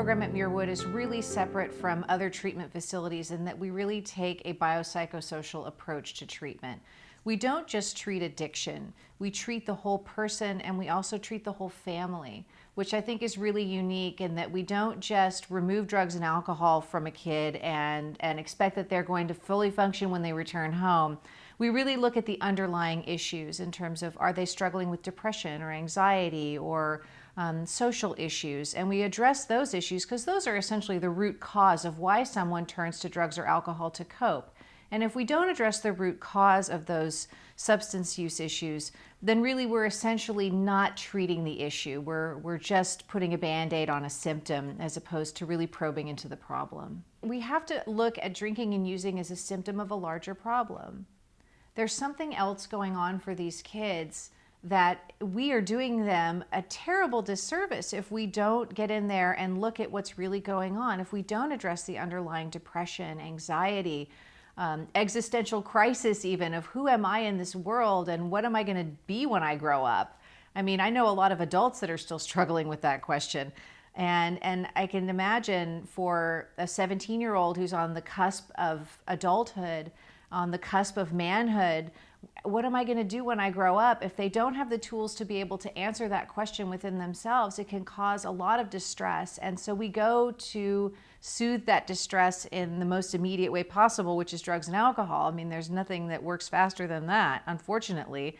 program at Muir Wood is really separate from other treatment facilities in that we really take a biopsychosocial approach to treatment. We don't just treat addiction, we treat the whole person, and we also treat the whole family, which I think is really unique in that we don't just remove drugs and alcohol from a kid and expect that they're going to fully function when they return home. We really look at the underlying issues in terms of, are they struggling with depression or anxiety or social issues, and we address those issues because those are essentially the root cause of why someone turns to drugs or alcohol to cope. And if we don't address the root cause of those substance use issues, then really we're essentially not treating the issue. We're just putting a Band-Aid on a symptom as opposed to really probing into the problem. We have to look at drinking and using as a symptom of a larger problem. There's something else going on for these kids that we are doing them a terrible disservice if we don't get in there and look at what's really going on, if we don't address the underlying depression, anxiety, existential crisis even of who am I in this world and what am I going to be when I grow up? I mean, I know a lot of adults that are still struggling with that question. And I can imagine for a 17-year-old who's on the cusp of adulthood, on the cusp of manhood, what am I going to do when I grow up? If they don't have the tools to be able to answer that question within themselves, it can cause a lot of distress. And so we go to soothe that distress in the most immediate way possible, which is drugs and alcohol. I mean, there's nothing that works faster than that, unfortunately.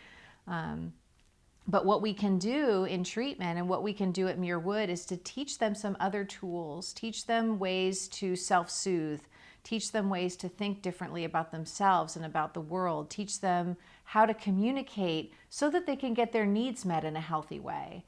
But what we can do in treatment and what we can do at Muir Wood is to teach them some other tools, teach them ways to self-soothe, teach them ways to think differently about themselves and about the world, teach them how to communicate so that they can get their needs met in a healthy way.